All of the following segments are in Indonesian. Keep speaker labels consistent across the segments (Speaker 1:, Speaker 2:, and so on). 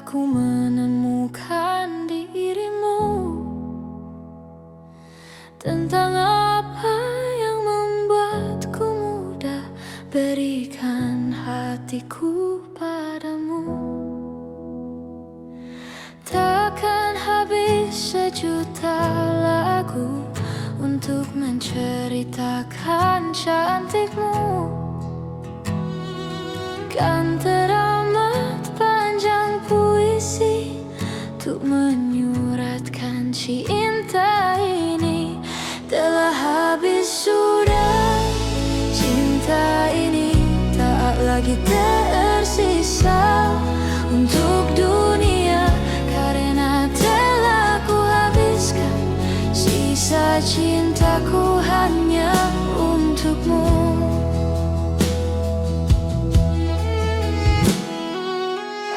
Speaker 1: aku menemukan dirimu, tentang apa yang membuatku mudah berikan hatiku padamu. Takkan habis sejuta lagu untuk menceritakan cantikmu. Kan teramat panjang puisi untuk menyuratkan cinta ini. Telah habis sudah cinta ini, tak lagi tersisa untuk dunia, karena telah ku habiskan sisa cintaku hanya untukmu.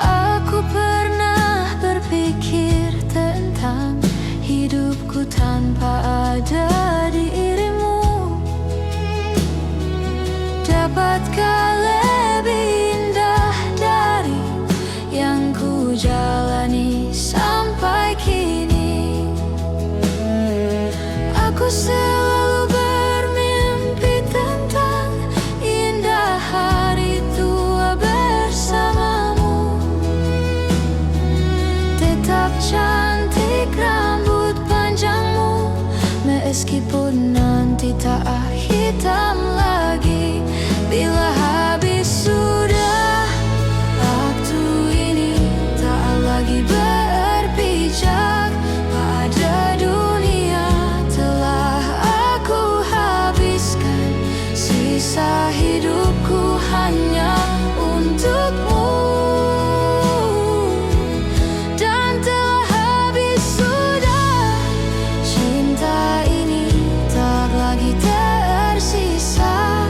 Speaker 1: Aku pernah berpikir tentang hidupku tanpa ada dirimu. Dapatkah lebih indah dari yang ku jalani sampai kini? Aku selalu bermimpi tentang indah hari tua bersamamu. Tetap cantik rambut panjangmu, meskipun nanti tak hitam lagi. Bila habis sudah waktu ini, tak lagi berpijak pada dunia. Telah aku habiskan sisa hidupku hanya untukmu. Dan telah habis sudah cinta ini, tak lagi tersisa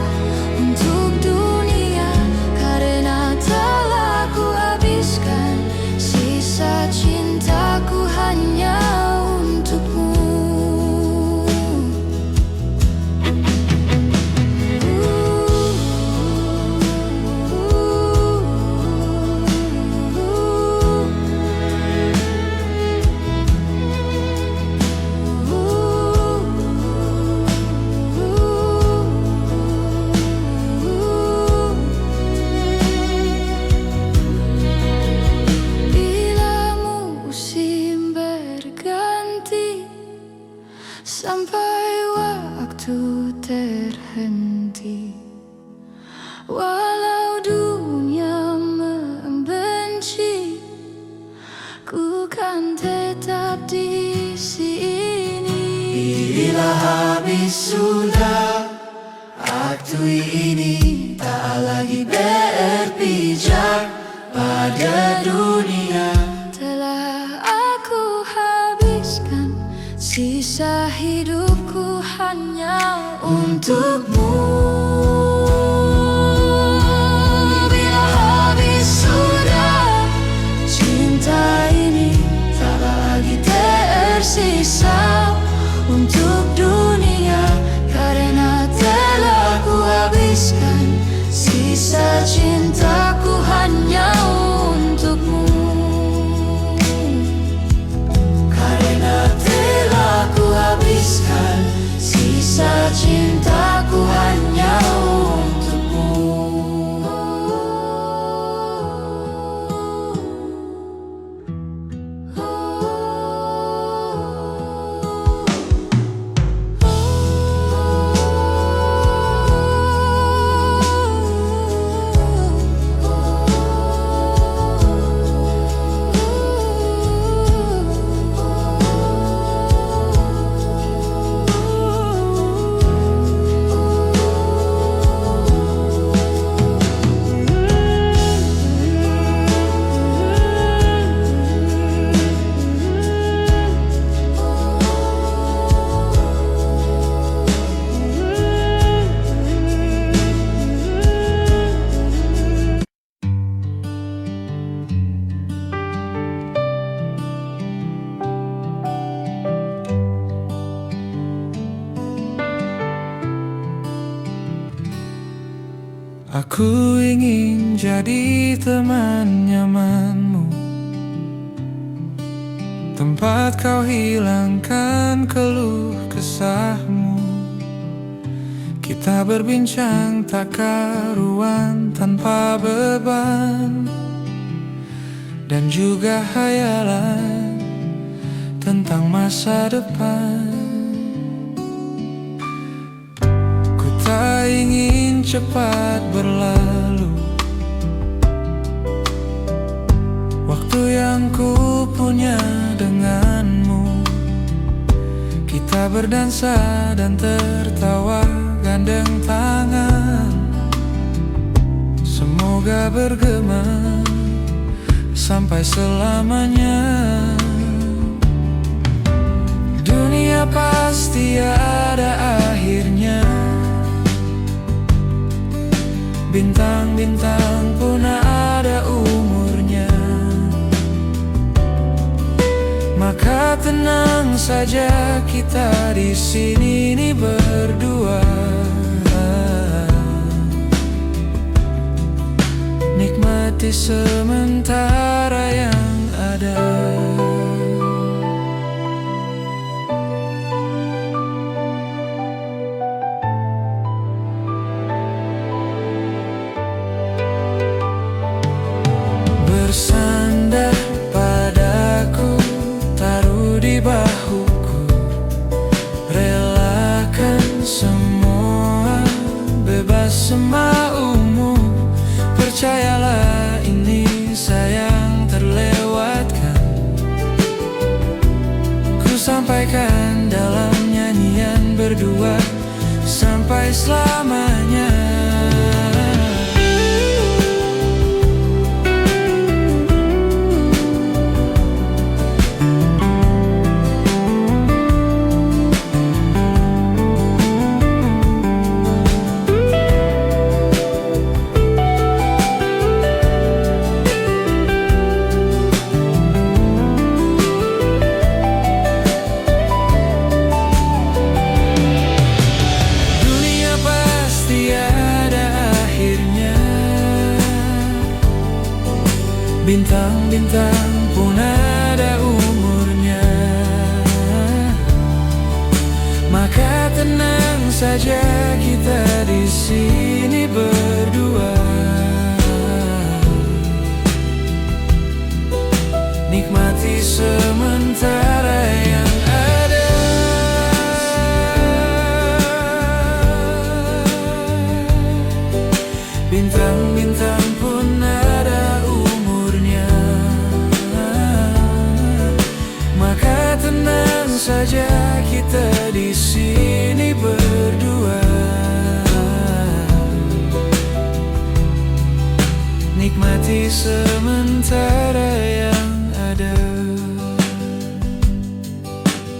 Speaker 1: untuk dunia, karena telah ku habiskan sisa cintaku hanya untukmu. Bila musim berganti, sampai waktu terhenti, walau dunia membenci, ku kan tetap di sini. Bila habis sudah waktu ini, tak lagi berpijak pada dunia. Telah aku habiskan sisa hidupku hanya untukmu. Bila habis sudah cinta ini, tak lagi tersisa untuk dunia, karena telah ku habiskan sisa cintaku hanya untukmu. Karena telah ku habiskan sisa cintaku hanya untukmu.
Speaker 2: Aku ingin jadi teman nyamanmu tempat kau hilangkan keluh kesahmu. Kita berbincang tak karuan tanpa beban, dan juga hayalan tentang masa depan. Ku tak ingin cepat berlalu waktu yang ku punya denganmu. Kita berdansa dan tertawa gandeng tangan, semoga bergema sampai selamanya. Dunia pasti ada akhirnya, bintang-bintang pun ada umurnya. Maka tenang saja, kita di sini nih berdua, nikmati sementara yang ada. Bersandar padaku, taruh di bahuku, relakan semua, bebas semaumu. Percayalah ini sayang terlewatkan, ku sampaikan dalam nyanyian berdua sampai selamanya. Bintang-bintang pun ada umurnya, maka tenang saja, kita di sini berdua, nikmati sementara yang ada. Bintang-bintang pun ada umurnya, maka tenang saja, kita di sini berdua, nikmati sementara yang ada.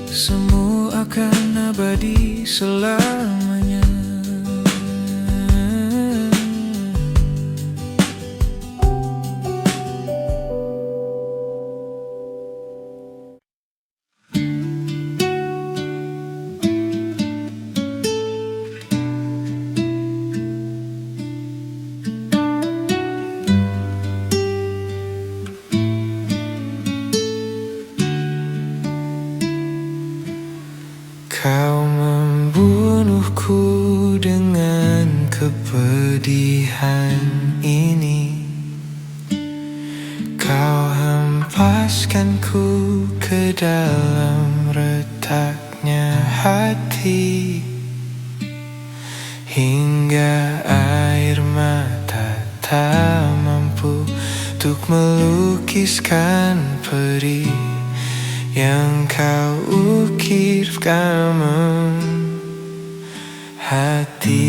Speaker 2: Semua akan abadi selamanya. Kau membunuhku dengan kepedihan ini, kau hempaskanku ke dalam retaknya hati, hingga air mata tak mampu untuk melukiskan perih yang kau ukirkan hati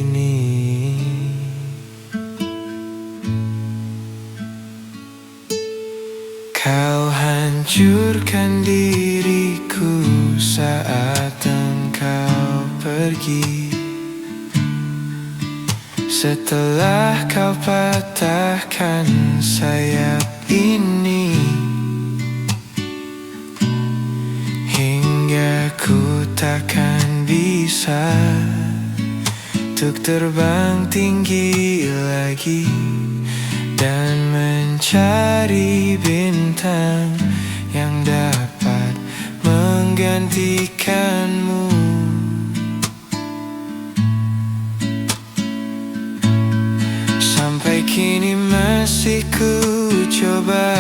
Speaker 2: ini. Kau hancurkan diriku saat engkau pergi, setelah kau patahkan sayap ini, hingga ku takkan bisa untuk terbang tinggi lagi dan mencari bintang yang menantikanmu. Sampai kini masih ku coba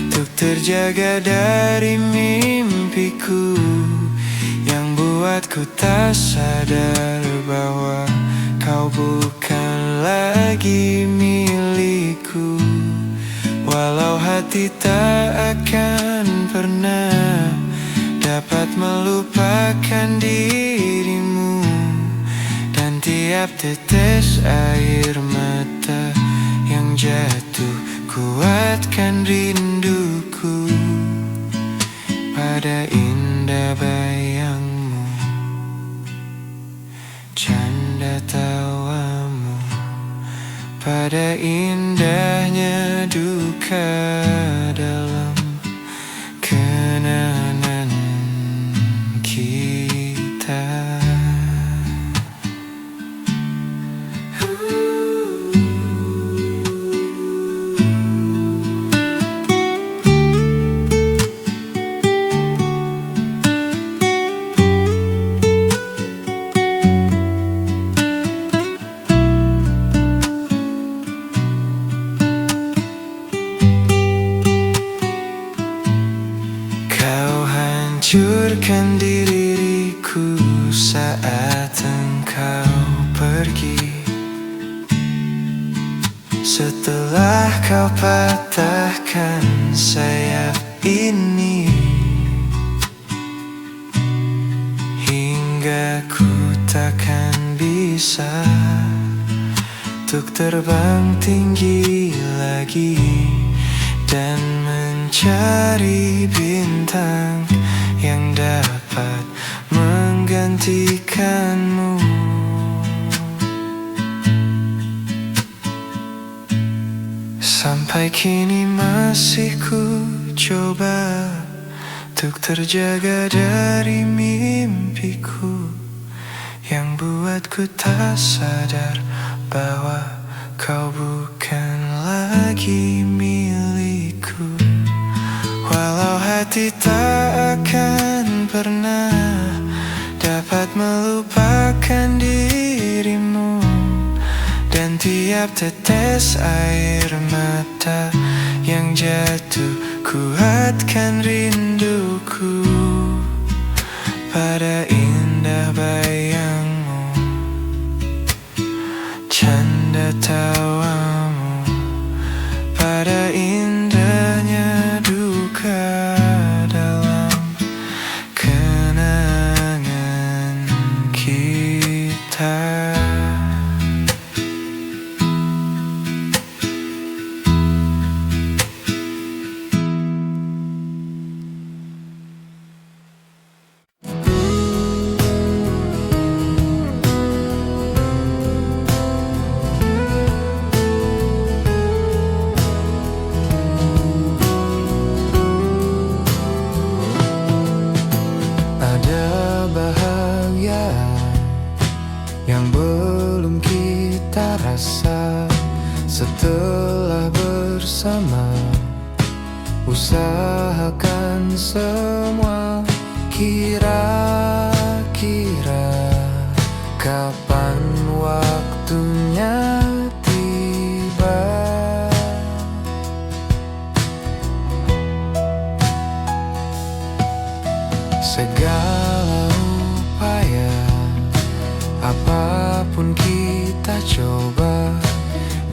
Speaker 2: untuk terjaga dari mimpiku yang buatku tak sadar bahwa kau bukan lagi milikku. Walau hati tak akan pernah dapat melupakan dirimu, dan tiap tetes air mata yang jatuh kuatkan rinduku pada indah bayangmu, canda tawamu, pada indahnya duka dalam kenangan kita. Hancurkan diriku saat engkau pergi. Setelah kau patahkan sayap ini, hingga ku takkan bisa untuk terbang tinggi lagi dan mencari bintang yang dapat menggantikanmu. Sampai kini masih ku coba untuk terjaga dari mimpiku yang buatku tak sadar bahwa kau bukan lagi milikku. Walau hati tak akan pernah dapat melupakan dirimu, dan tiap tetes air mata yang jatuh kuatkan rinduku pada indah bayangmu, canda tawamu, pada indahnya duka dalam kenangan kita. Yang belum kita rasa setelah bersama, usahakan semua. Kira-kira kapan waktunya tiba? Segala upaya, apapun kita coba,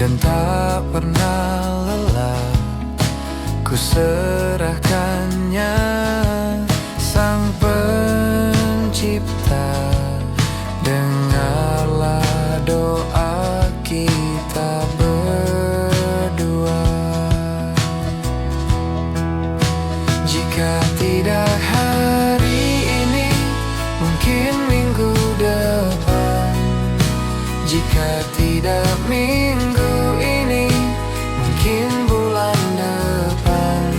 Speaker 2: dan tak pernah lelah ku serahkannya Sang Pencipta. Dengarlah doa kita berdua. Jika tidak hari ini, mungkin minggu depan. Jika tidak minggu ini, mungkin bulan depan.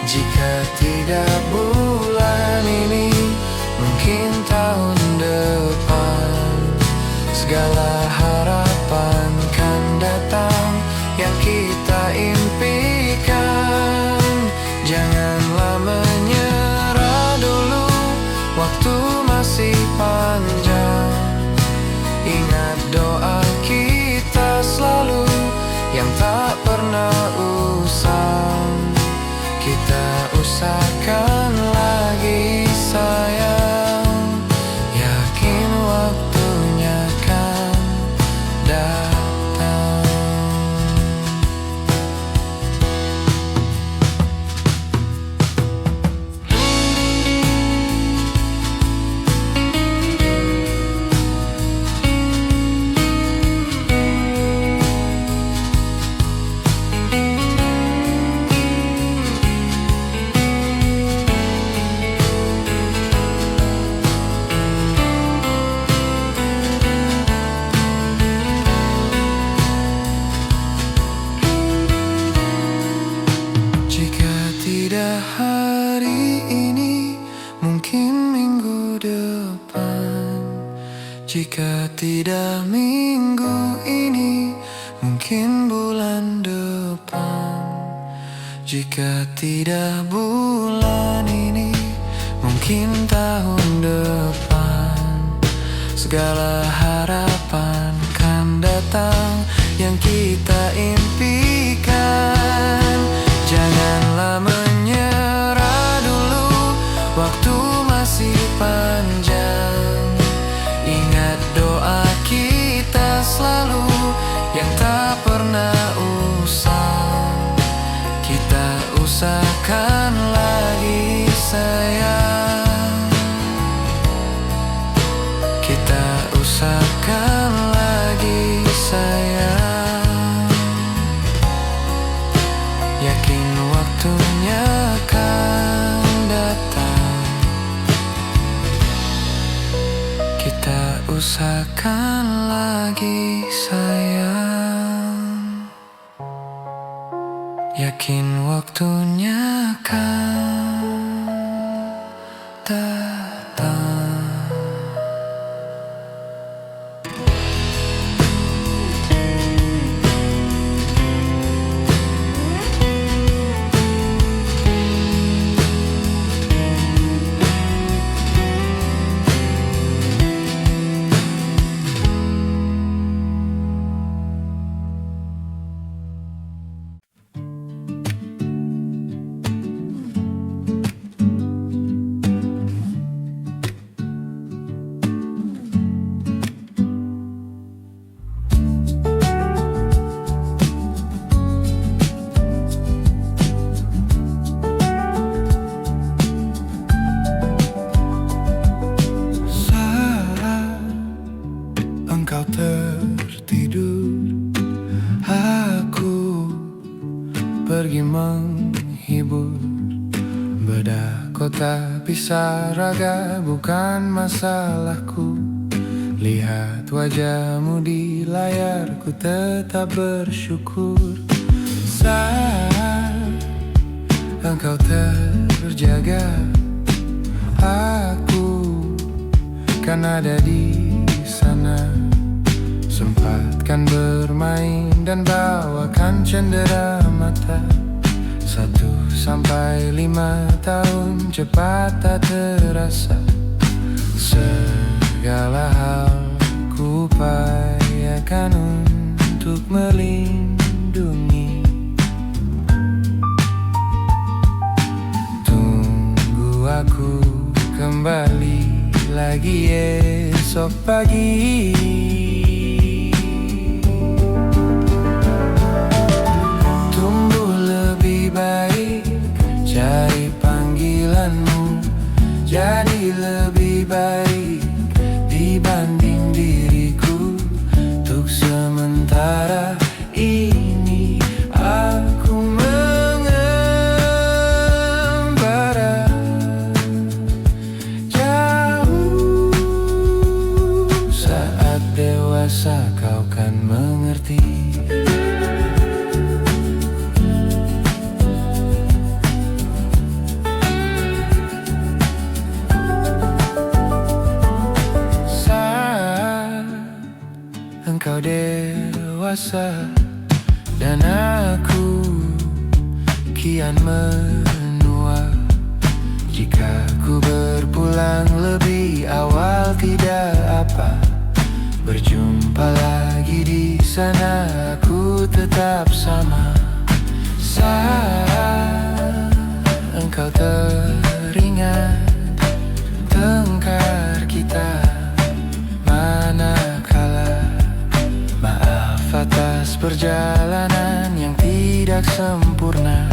Speaker 2: Jika tidak bulan ini, mungkin tahun depan. Segala harapan kan datang yang kita impikan. Janganlah menyerah dulu, Jika tidak minggu ini, mungkin bulan depan. Jika tidak bulan ini, mungkin tahun depan. Segala harapan kan datang yang kita impikan. Janganlah menyerah dulu, waktu masih panjang. Ingat doa kita selalu yang tak pernah usang. Kita usahakan lagi sayang. Kita usahakan lagi sayang. Yakin waktunya akan datang. Kita usahakan lagi sayang. Yakin waktunya akan datang. Engkau tertidur, aku pergi menghibur. Bedah kota pisah raga bukan masalahku. Lihat wajahmu di layar, ku tetap bersyukur. Saat engkau terjaga, aku kan ada di sana. Sempatkan bermain dan bawakan cendera mata. 1-5 tahun cepat tak terasa. Segala hal ku upayakan untuk melindungi. Tunggu aku kembali lagi esok pagi. Cari panggilanmu jadi lebih baik dibanding diriku. Untuk sementara ini aku mengembara jauh. Saat dewasa kau kan mengerti. Engkau dewasa dan aku kian menua. Jika ku berpulang lebih awal tidak apa. Berjumpa lagi di sana, aku tetap sama. Saat engkau teringat tengkar kita manakala. Maaf atas perjalanan yang tidak sempurna.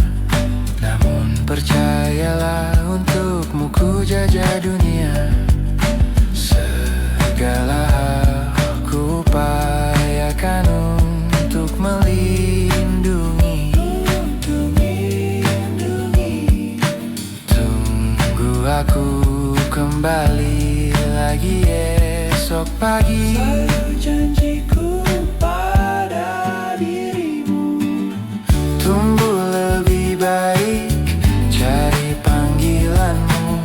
Speaker 2: Namun percayalah untukmu ku jajah dunia. Segala hal ku upayakan untuk melindungi. Tunggu aku kembali lagi esok pagi. Janjiku pada dirimu, tumbuh lebih baik, cari panggilanmu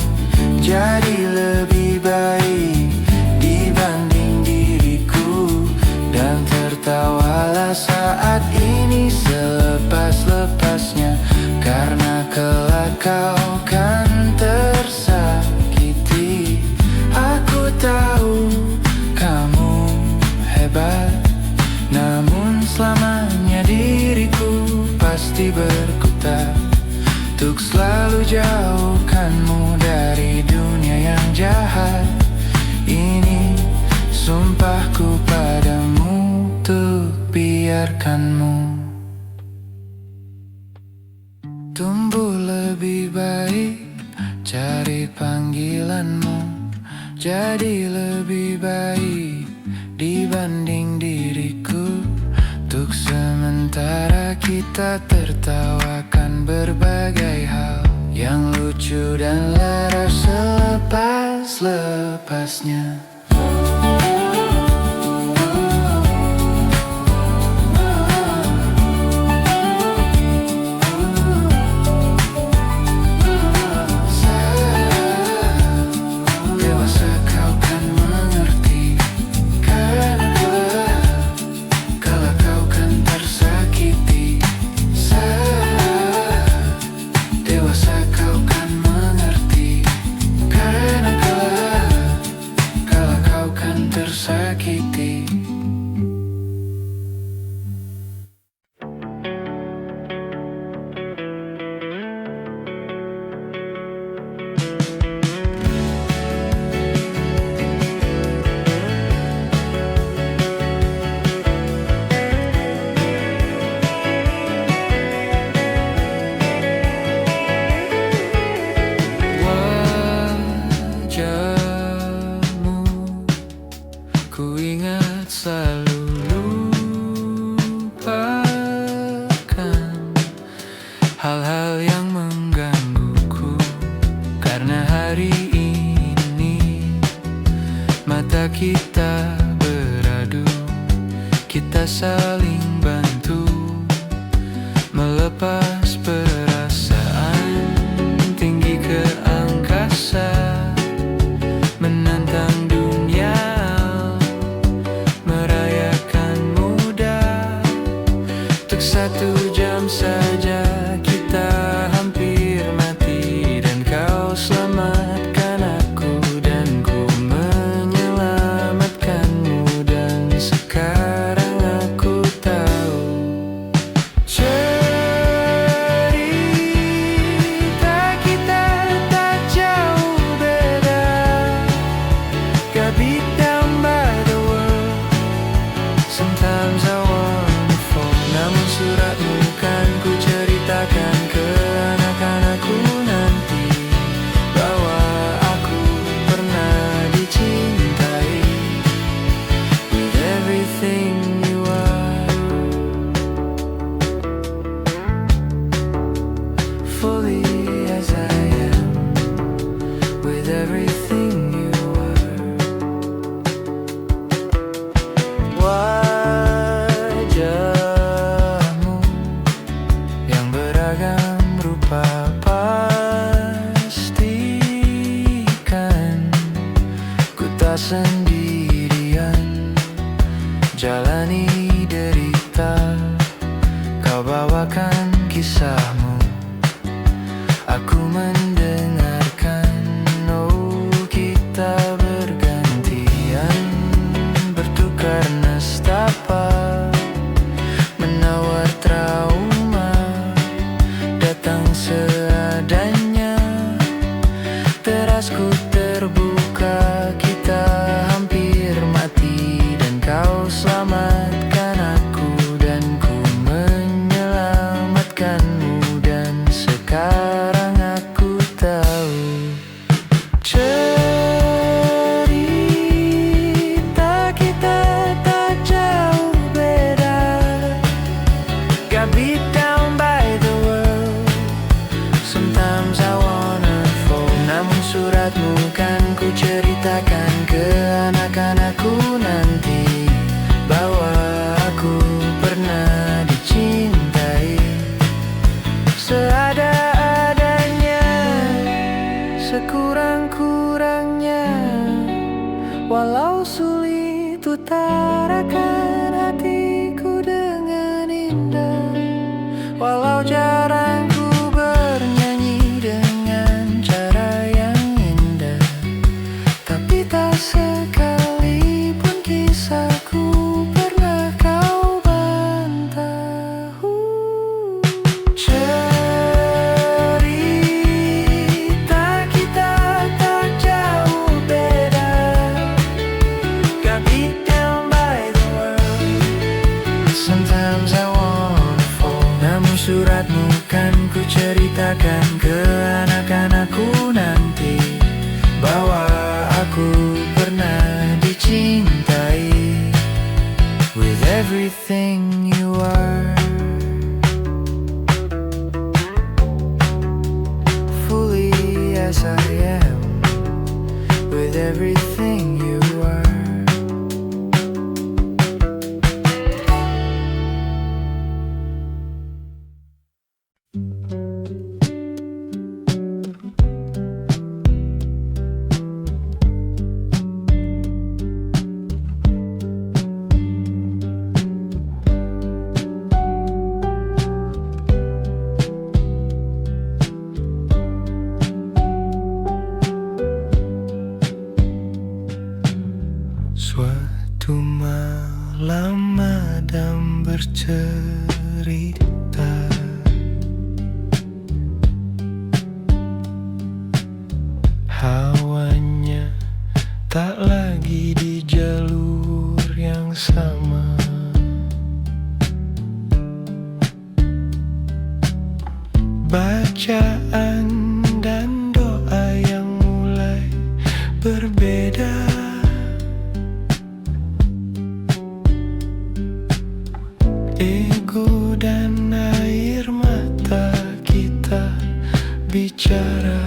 Speaker 2: jadi lebih baik dibanding dirimu. hati berkutat untuk selalu jauhkanmu dari dunia yang jahat. Ini sumpahku padamu untuk biarkanmu tumbuh lebih baik. Cari panggilanmu jadi lebih baik dibanding diriku. Untuk sementara kita tertawakan berbagai hal yang lucu dan laras selepas-lepasnya. Ku ingat selalu lupakan hal-hal yang menggangguku. Karena hari ini mata kita beradu, kita saling bantu melepas perasaan tinggi ke angkasa, menantang dunia, merayakan muda. Untuk 1 jam saja kita hampir mati, dan kau selamatkan aku, dan ku menyelamatkanmu. Dan sekarang aku tahu cerita kita tak jauh beda. Got beat down by the world, sometimes I wanna fall. Namun suratmu kan ku ceritakan ke anak-anakku nanti, bahwa aku pernah dicintai with everything you are, fully as I am, with everything you are. Wajahmu yang beragam rupa pastikan ku tak sendirian jalani derita. Kau bawakan kisahmu, aku mendengarkan. Oh, kita bergantian, bertukar nestapa, menawar trauma, datang seadanya. Terasku terbuka, kita hampir mati, dan kau selamatkan aku, dan ku menyelamatkanmu. Dan sekarang aku tahu cerita kita tak jauh beda. Got beat down by the world, sometimes I wanna fall. Namun suratmu kan ku ceritakan ke anak-anakku nanti, bahwa aku pernah dicintai seada-adanya, sekurang-kurangnya. Walau sulit utarakan hatiku dengan indah, walau jarang ku bernyanyi dengan cara yang indah, tapi tak sekalipun kisahku pernah kau bantah. akan ku ceritakan ke anak-anakku nanti, bahwa aku pernah dicintai with everything you are. Fully as I am, with everything you are. Suatu malam Adam bercerita, hawanya tak lagi di jalur yang sama. Bacaan dan doa yang mulai berbeda. Ego dan air mata kita bicara.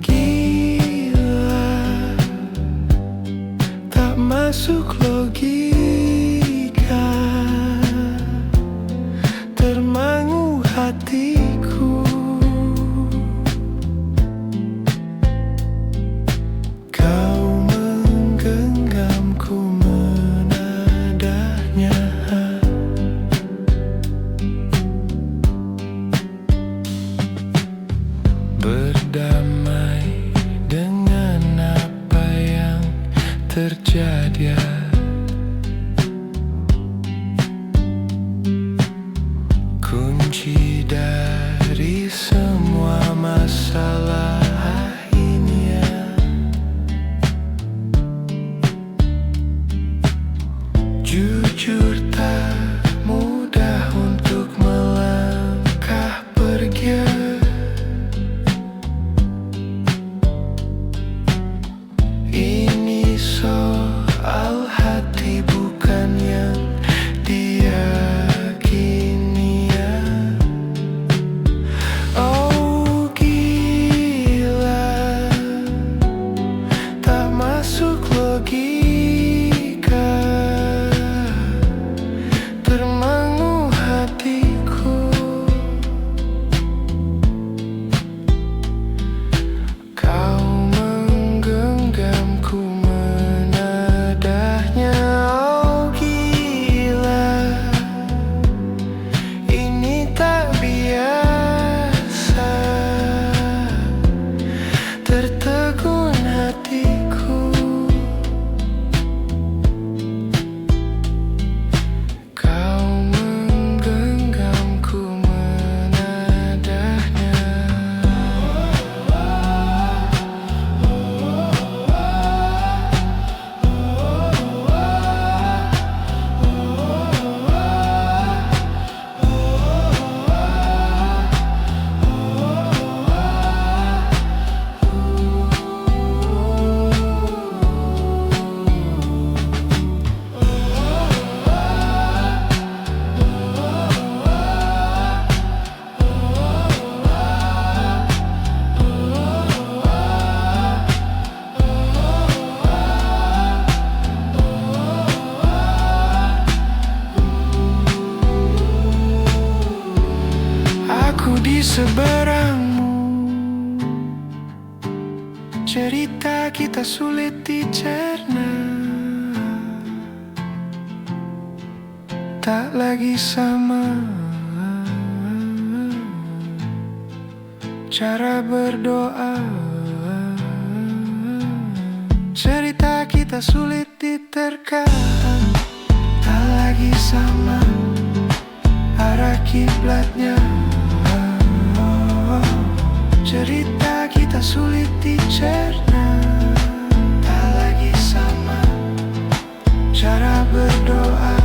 Speaker 2: Gila, tak masuk logika, termangu hatiku. Kau menggenggamku menadahnya, berdamai dengan apa yang terjadi. Kunci dari semua masalah ini, jujur tak mudah untuk melangkah pergi. Ini soal hati, bukan yang diyakini. Oh gila, tak masuk logika, termangu hatiku. Kau menggenggamku menadahnya. Oh gila, ini tak biasa, tertegun hatiku. Kau menggenggamku menadahnya. Aku di seberangmu, cerita kita sulit dicerna, tak lagi sama cara berdoa. Cerita kita sulit diterka, tak lagi sama arah kiblatnya. Cerita kita sulit dicerna, tak lagi sama cara berdoa.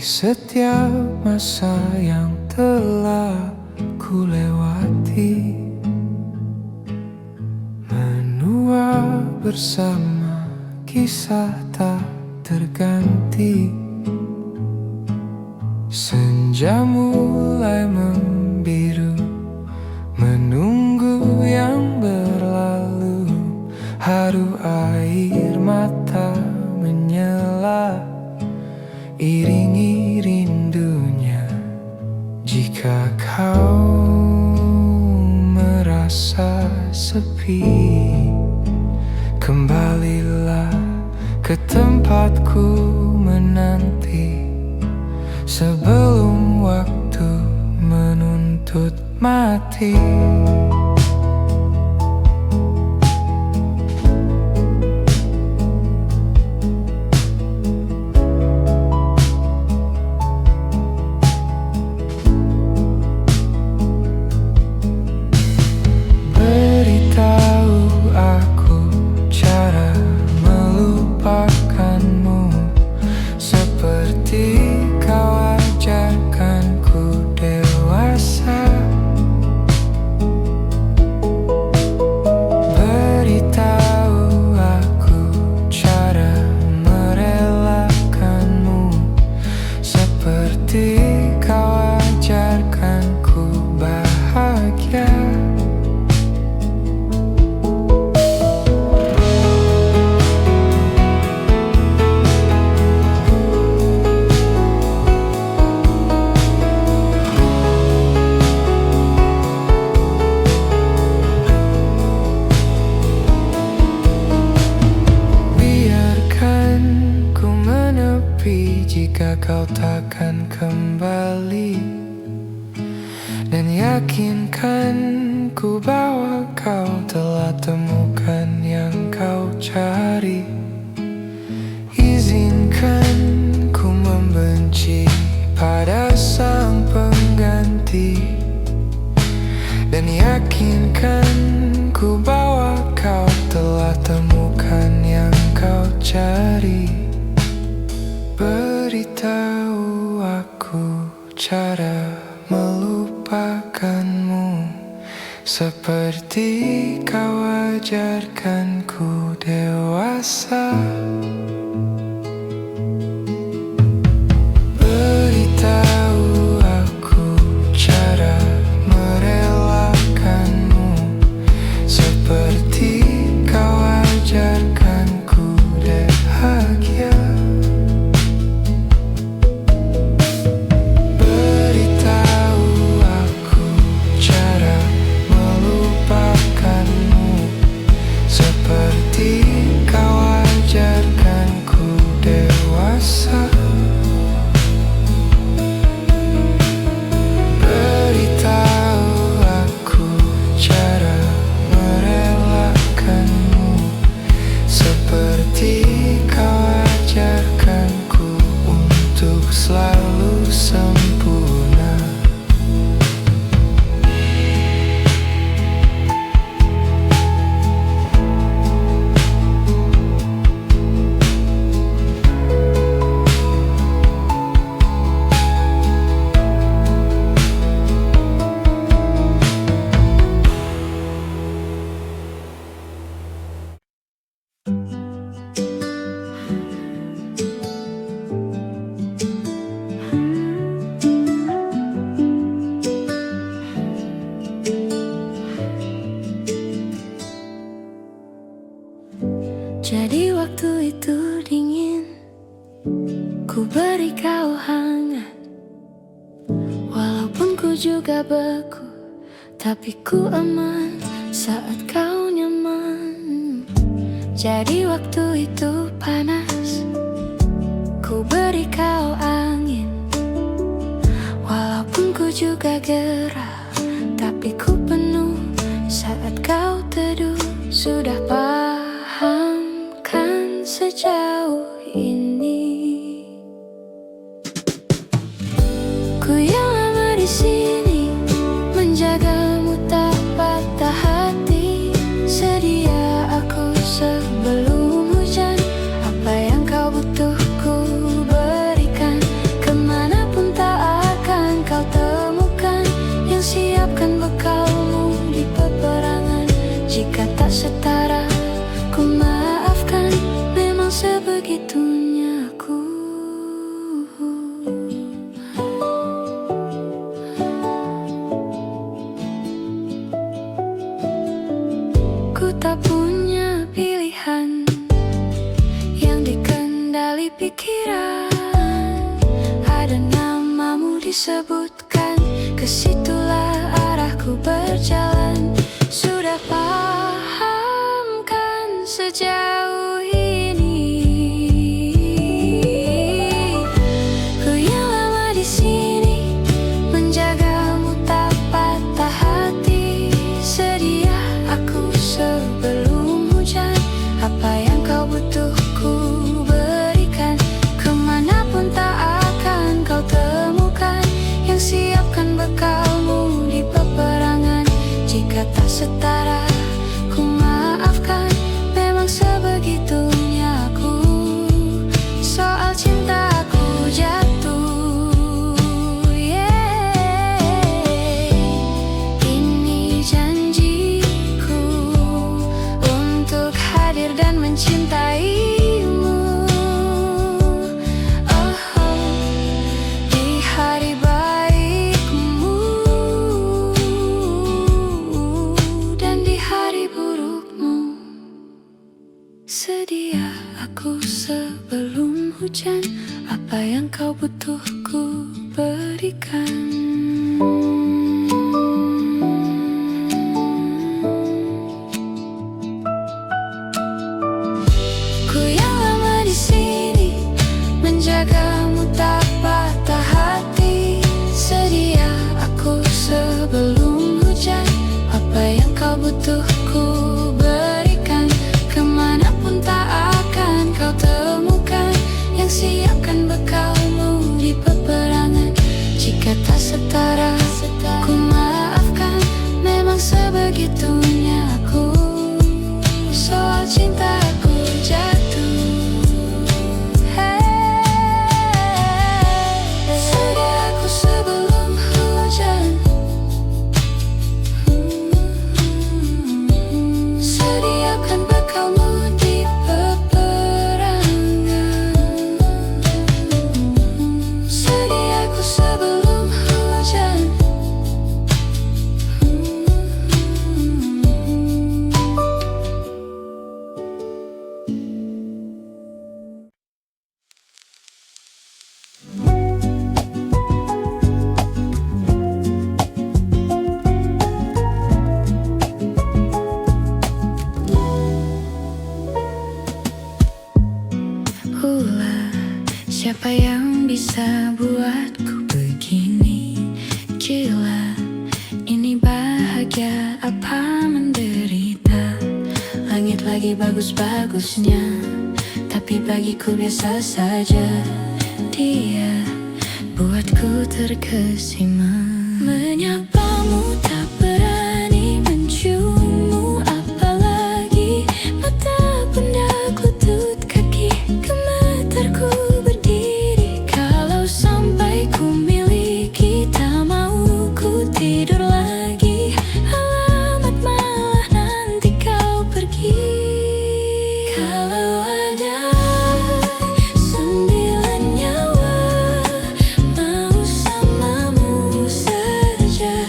Speaker 2: setiap masa yang telah ku lewati, menua bersama kisah tak terganti. Senja mulai membiru, menunggu yang berlalu. Haru air mata menyela, iringi rindunya. Jika kau merasa sepi, kembalilah ke tempatku menanti, sebelum waktu menuntut mati. Beritahu aku cara melupakanmu, seperti kau ajarkan ku dewasa. Beritahu aku cara merelakanmu, seperti kau ajarkan ku bahagia. Jika kau takkan kembali, dan yakinkan ku bahwa kau telah temukan yang kau cari. Izinkan ku membenci pada sang pengganti, dan yakinkan ku bahwa kau telah temukan yang kau cari. Beritahu aku cara melupakanmu, seperti kau ajarkan ku dewasa. Beritahu aku cara merelakanmu, seperti kau ajarkan ku bahagia. Selalu sempurna.
Speaker 1: Jadi waktu itu dingin, ku beri kau hangat. Walaupun ku juga beku, tapi ku aman saat kau nyaman. Jadi waktu itu panas, ku beri kau angin. Walaupun ku juga gerah, tapi ku penuh saat kau teduh. Sudah paham kan sejauh ini, ku yang lama di sini menjagamu tak patah hati. Sedia aku sebelum hujan, apa yang kau butuh ku berikan. Kemana sebegitunya aku. Ku tak punya pilihan yang dikendali pikiran. Ada namamu disebutkan, kesitulah arahku berjalan. Sudah pahamkan sejauh ini. Ku yang lama di sini menjagamu tak patah hati. Sedia aku sebelum hujan, apa yang kau butuh ku berikan. Kemanapun tak akan kau temukan yang siapkan bekalmu di peperangan. Jika tak setara ku maafkan, memang sebegitunya aku. Soal cinta aku jatuh, yeah. Ini janjiku untuk hadir dan mencintaimu. Oh, di hari baikmu dan di hari burukmu. Sedia aku sebelum hujan, apa yang kau butuh ku berikan. Ku yang lama di sini menjagamu tak patah hati. Sedia aku sebelum hujan, apa yang kau butuh ku berikan. Kemanapun tak akan kau temukan yang siapkan bekalmu di peperangan. Jika tak setara ku maafkan, memang sebegitunya aku. Soal cinta aku jatuh, hey. Sedia aku sebelum hujan, sediakan bekalmu di peperangan. Sedia aku sebelum hujan. Siapa yang bisa buatku begini? Gila, ini bahagia apa menderita? Langit lagi bagus-bagusnya, tapi bagiku biasa saja. Dia buatku terkesima. Menyapamu tak berani, menciummu apalagi. Mata, pundak, lutut, kaki, gemetarku berdiri. Kalau sampai ku miliki, tak mau ku tidur lagi. Alamat malah nanti kau pergi. Kalau ada 9 nyawa mau samamu saja.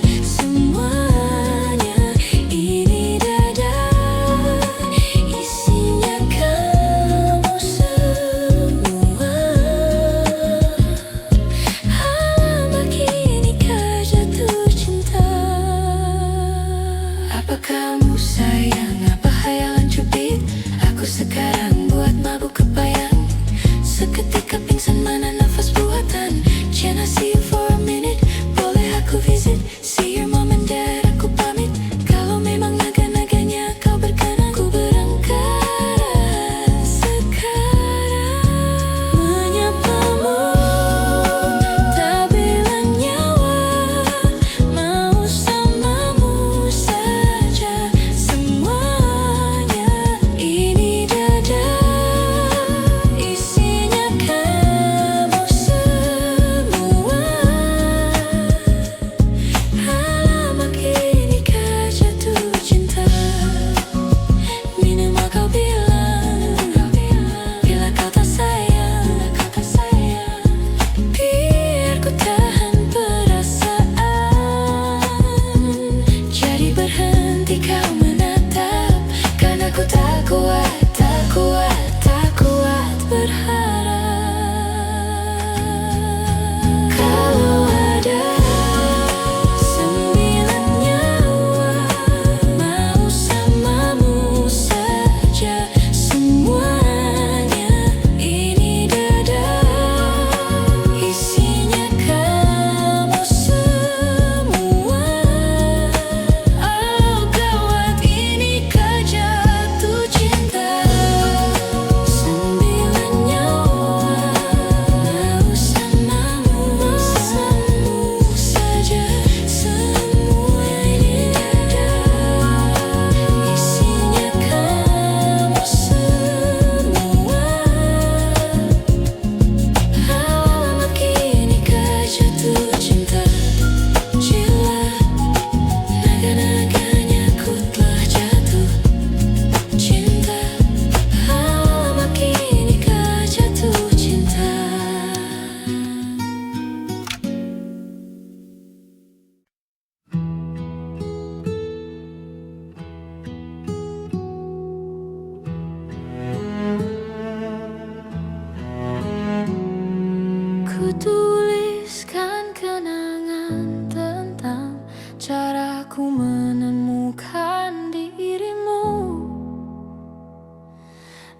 Speaker 1: Ku tuliskan kenangan tentang caraku menemukan dirimu,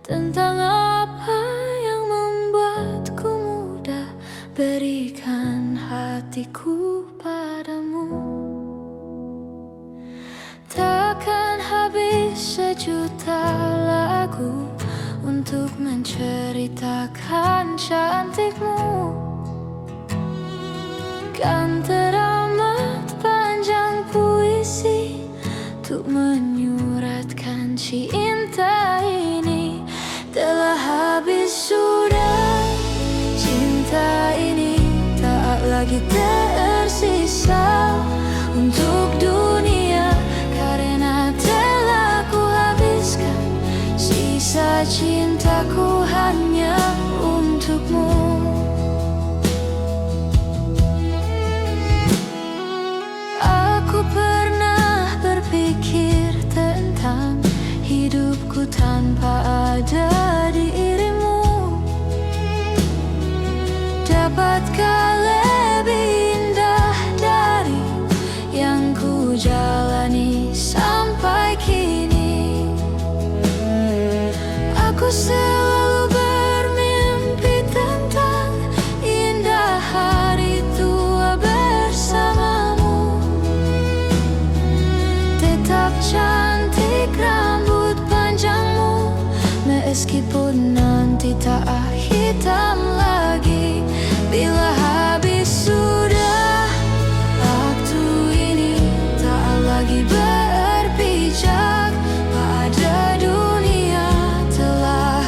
Speaker 1: tentang apa yang membuatku mudah berikan hatiku padamu. Takkan habis sejuta lagu untuk menceritakan cantikmu. Kan teramat panjang puisi untuk menyuratkan cinta ini. Telah habis sudah cinta ini, tak lagi tersisa untuk dunia, karena telah ku habiskan sisa cintaku hanya untukmu. Aku pernah berpikir tentang hidupku tanpa ada dirimu. Dapatkah lebih indah dari yang ku jalani sampai kini? Aku selalu bermimpi tentang indah hari tua bersamamu. Tetap cantik rambut panjangmu, meskipun nanti tak hitam lagi. Bila habis sudah waktu ini, tak lagi berpijak pada dunia. Telah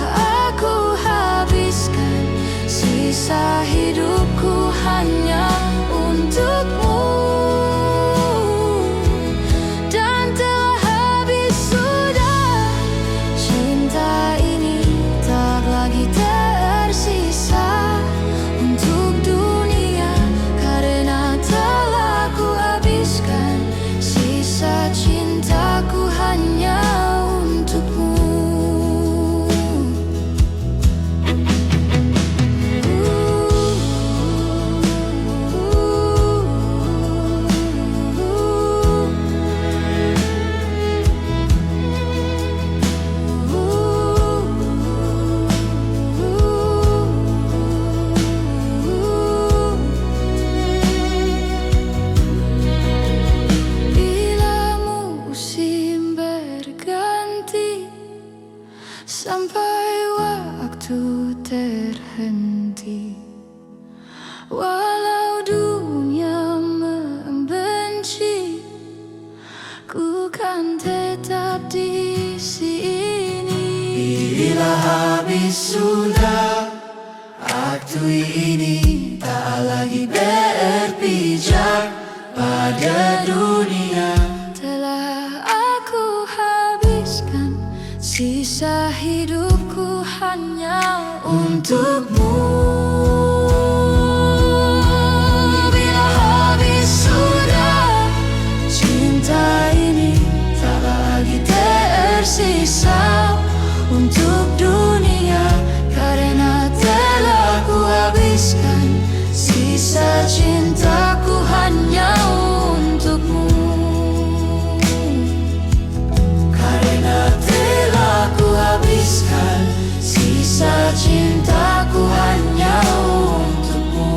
Speaker 1: aku habiskan sisa hidupku hanya untukmu. Dan telah habis sudah cinta ini, tak lagi tersisa untuk dunia, karena telah ku habiskan sisa cintaku hanya untukmu. Bila musim berganti sampai waktu terhenti, walau dunia membenci, ku kan tetap di sini.
Speaker 2: Bila habis sudah waktu ini, tak lagi berpijak pada dunia.
Speaker 1: Telah aku habiskan sisa hidupku hanya untukmu. Bila habis sudah cinta ini, tak lagi tersisa untuk dunia, karena telah ku habiskan sisa cintaku hanya untukmu. Karena telah ku habiskan sisa cintaku hanya untukmu.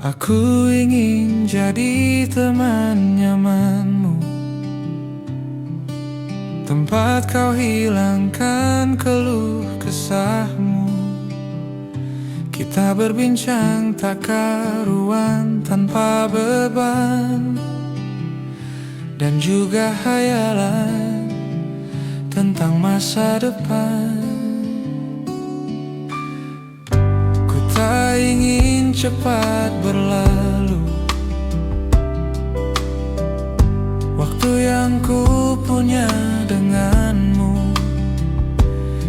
Speaker 3: Aku ingin jadi teman nyamanmu, tempat kau hilangkan keluh kesahmu. Kita berbincang tak karuan tanpa beban, dan juga hayalan tentang masa depan. Ku tak ingin cepat berlalu waktu yang ku punya denganmu.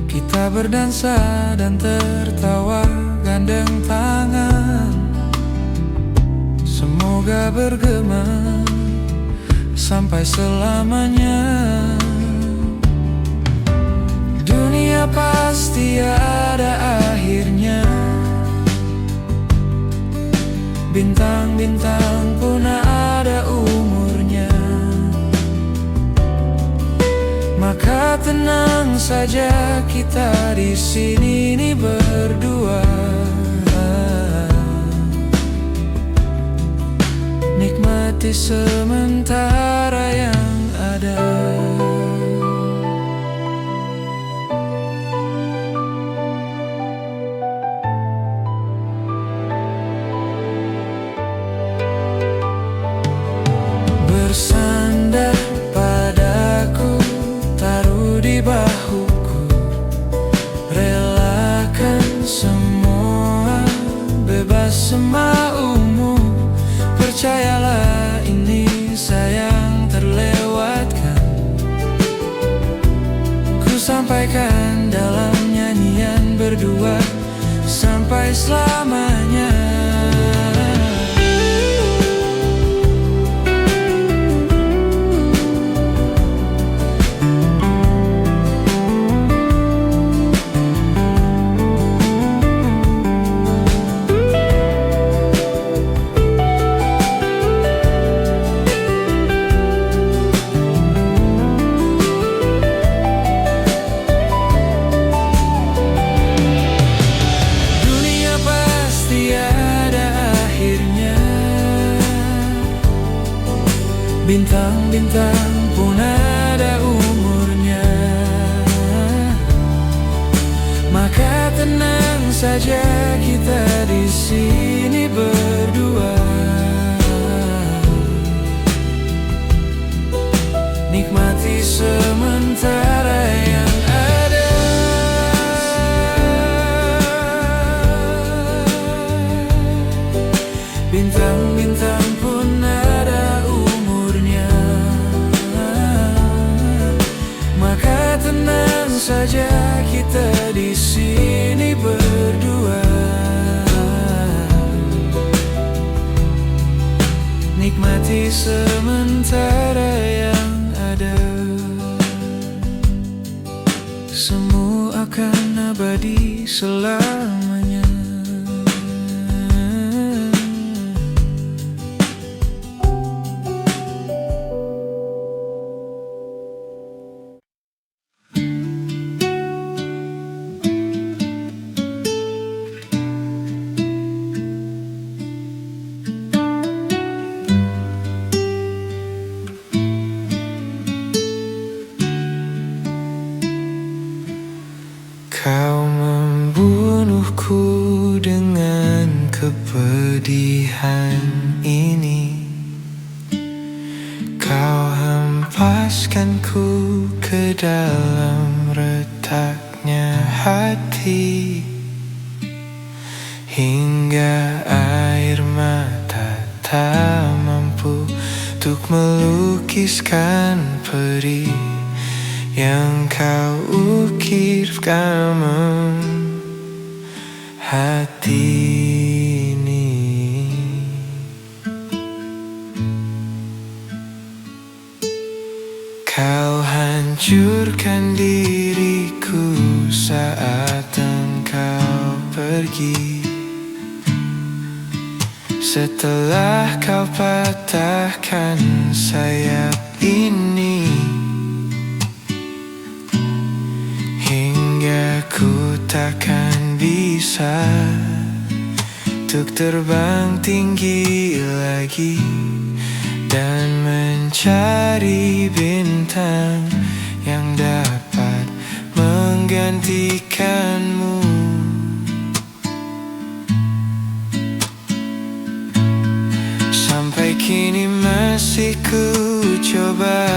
Speaker 3: Kita berdansa dan tertawa gandeng tangan, semoga bergema sampai selamanya. Dunia pasti ada akhirnya, bintang-bintang pun ada umurnya. Maka tenang saja kita di sini nih berdua, nikmati sementara yang ada. Bersandar padaku, taruh di bahuku, relakan semua, bebas semaumu. Percayalah ini sayang terlewatkan, ku sampaikan dalam nyanyian berdua sampai selamanya. Bintang-bintang pun ada umurnya, maka tenang saja kita di sini berdua, nikmati sementara yang ada. Bintang-bintang pun ada umurnya, maka tenang saja kita di sini berdua, nikmati sementara yang ada. Semua akan abadi selamanya. Kau membunuhku dengan kepedihan ini, kau hempaskanku ke dalam retaknya hati, hingga air mata tak mampu untuk melukiskan perih yang kau ukirkan hati ini. Kau hancurkan diriku saat engkau pergi, setelah kau patahkan sayap ini, hingga ku takkan bisa untuk terbang tinggi lagi dan mencari bintang yang dapat menggantikanmu. Sampai kini masih ku coba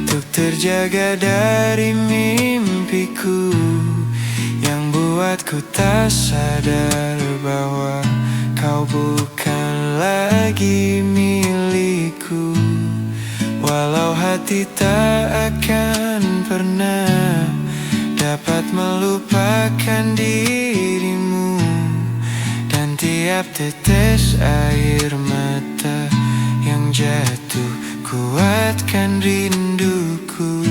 Speaker 3: untuk terjaga dari mimpiku yang buatku tak sadar bahwa kau bukan lagi milikku. Walau hati tak akan pernah dapat melupakan dirimu, dan tiap tetes air mata yang jatuh kuatkan rinduku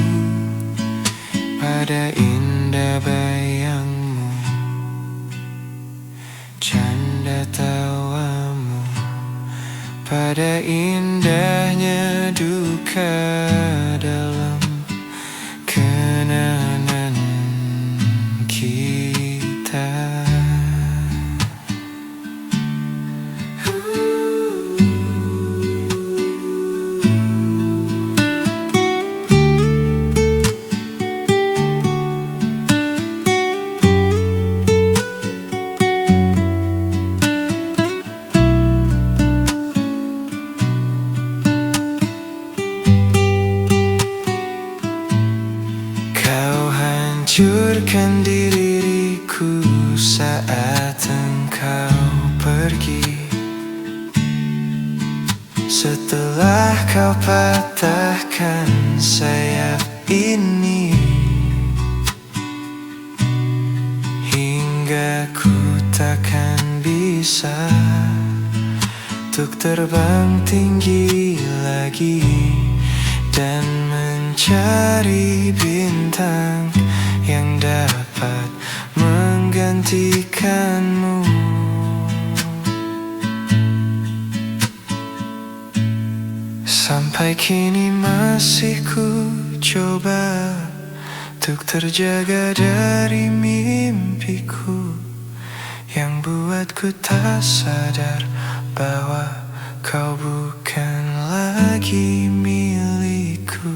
Speaker 3: pada indah bayangmu, canda tawamu, pada indahnya duka dalam kenangan kita. Hancurkan diriku saat engkau pergi. Setelah kau patahkan sayap ini, hingga ku takkan bisa untuk terbang tinggi lagi dan mencari bintang yang dapat menggantikanmu. Sampai kini masih ku coba untuk terjaga dari mimpiku yang buatku tak sadar bahwa kau bukan lagi milikku.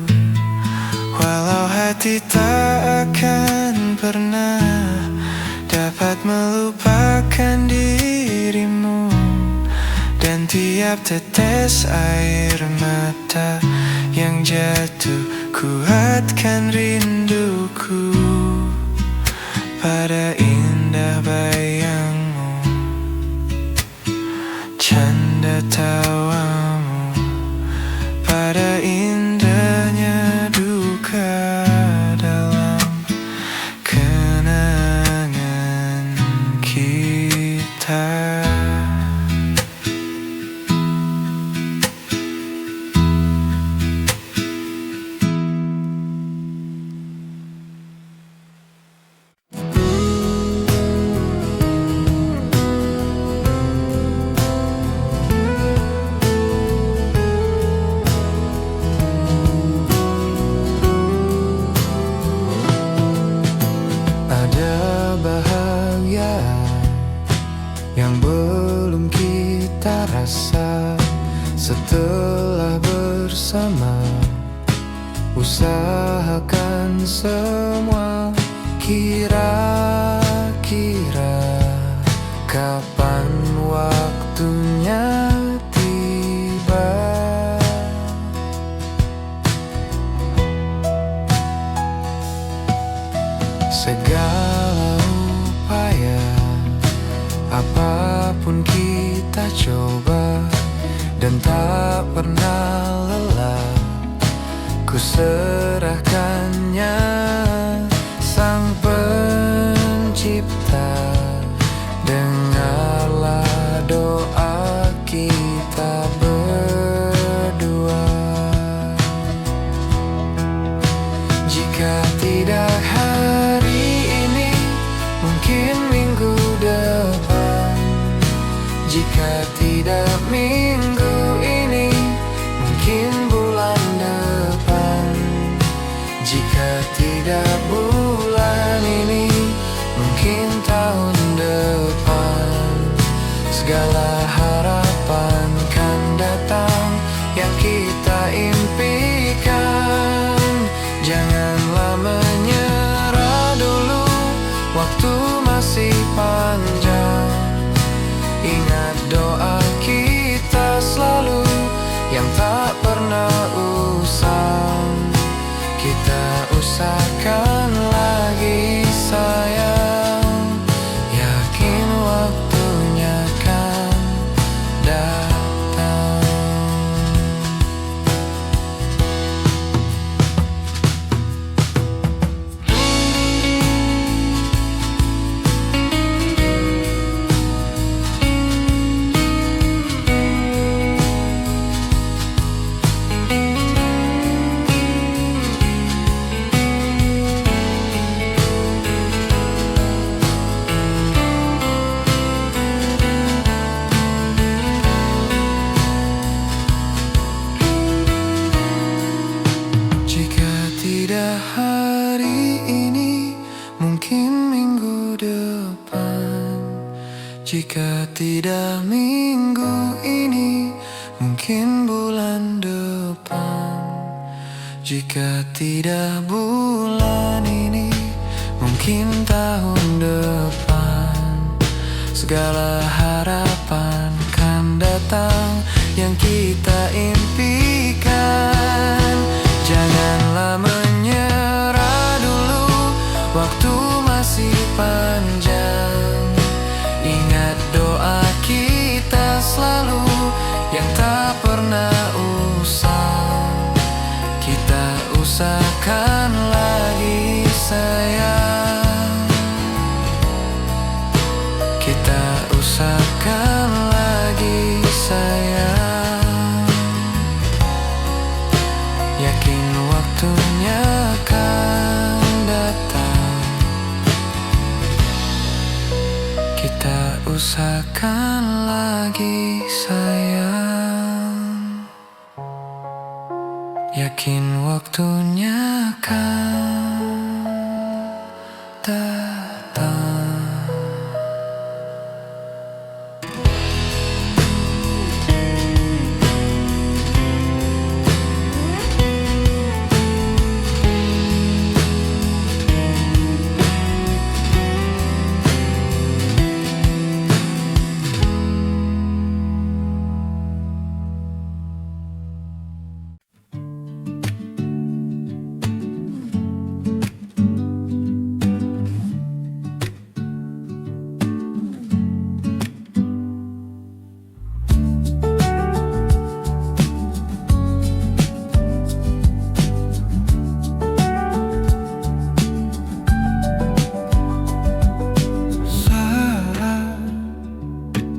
Speaker 3: Walau hati tak akan pernah dapat melupakan dirimu, dan tiap tetes air mata yang jatuh kuatkan rinduku pada indah bayangmu, canda tawamu, pada indahnya duka dalam kenangan kita. Yang belum kita rasa setelah bersama, usahakan semua. Kira-kira kapan waktunya tiba? Segala upaya, apapun kita coba dan tak pernah lelah, ku serahkannya Sang Pencipta. Dengarlah doa kita berdua. Jika tidak hari ini, mungkin minggu depan. Jika tidak minggu ini, mungkin bulan depan. Jika tidak bulan ini, mungkin tahun depan. Ingat doa kita selalu yang tak pernah usang. Kita usahakan lagi sayang, yakin waktunya kan datang. Jika tidak hari ini, mungkin minggu depan. Jika tidak minggu ini, mungkin bulan depan. Jika tidak bulan ini, mungkin tahun depan. Segala harapan kan datang yang kita impikan. Janganlah menyerah dulu, waktu masih panjang. Ingat doa kita selalu yang tak pernah usang. Kita usahakan lagi sayang, kita usahakan lagi sayang, yakin waktunya akan datang. Kita usahakan lagi sayang, yakin waktunya akan datang.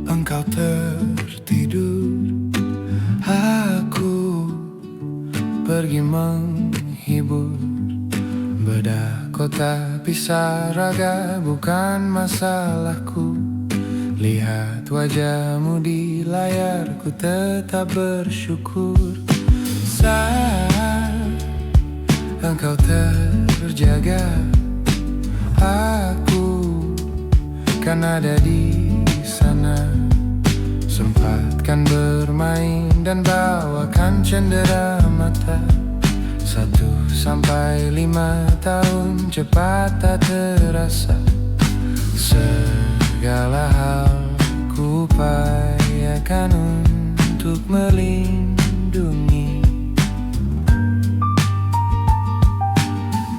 Speaker 3: Engkau tertidur, aku pergi menghibur. Bedah kota pisah raga bukan masalahku. Lihat wajahmu di layar, ku tetap bersyukur. Saat engkau terjaga, aku kan ada di sana. Sempatkan bermain dan bawakan cendera mata. 1-5 tahun cepat tak terasa. Segala hal ku upayakan untuk melindungi.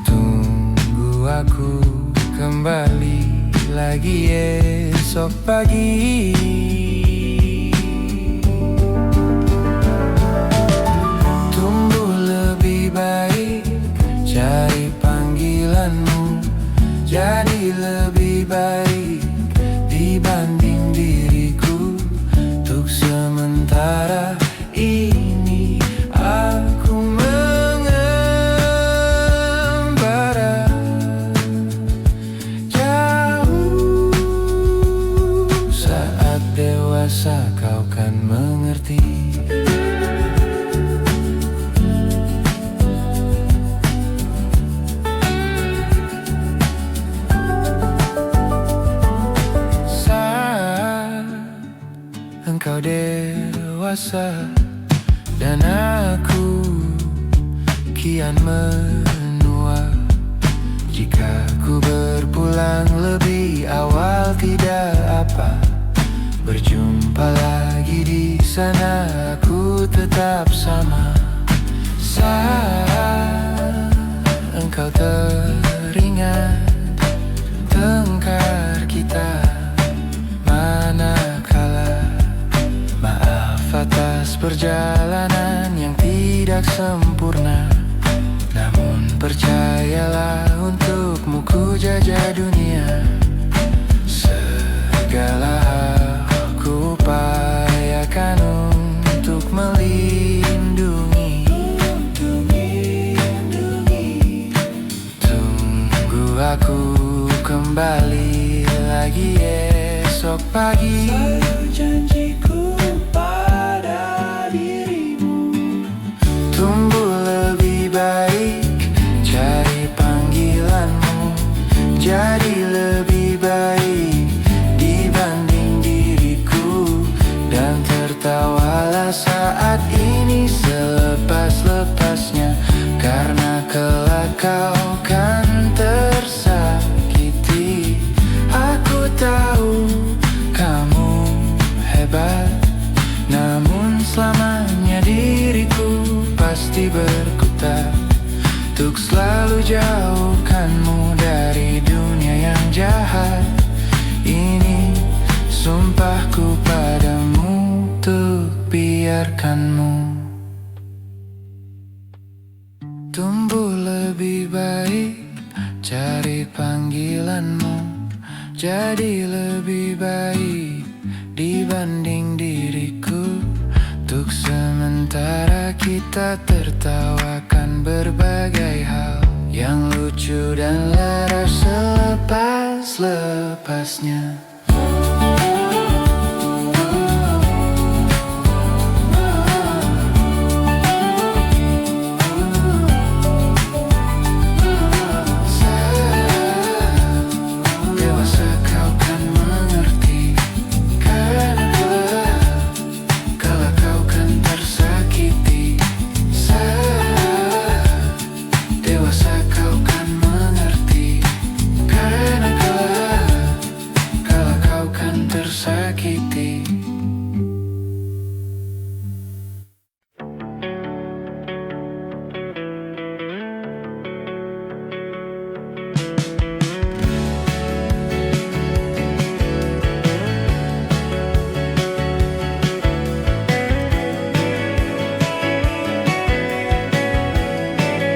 Speaker 3: Tunggu aku kembali lagi esok pagi. Cari panggilanmu jadi lebih baik dibanding diriku. Untuk sementara ini aku mengembara jauh. Saat dewasa kau kan mengerti. Engkau dewasa dan aku kian menua. Jika ku berpulang lebih awal tidak apa, berjumpa sana aku tetap sama. Saat engkau teringat tengkar kita manakala. Maaf atas perjalanan yang tidak sempurna, namun percayalah untukmu ku jajah dunia. Segala hal ku upayakan untuk melindungi. Tunggu aku kembali lagi esok pagi. Selalu janjiku pada dirimu. Tumbuh lebih baik, cari panggilanmu. Jadi lebih baik dibanding diriku. Dan tertawalah saat ini selepas-lepasnya, karena kelak kau kan tersakiti. Aku tahu kamu hebat, namun selamanya diriku pasti berkutat untuk selalu jauhkanmu dari dunia yang jahat ini. Sumpahku padamu untuk biarkanmu tumbuh lebih baik, cari panggilanmu. Jadi lebih baik dibanding diriku. Untuk sementara kita tertawakan berbagai hal yang lucu dan laras selepas-lepasnya.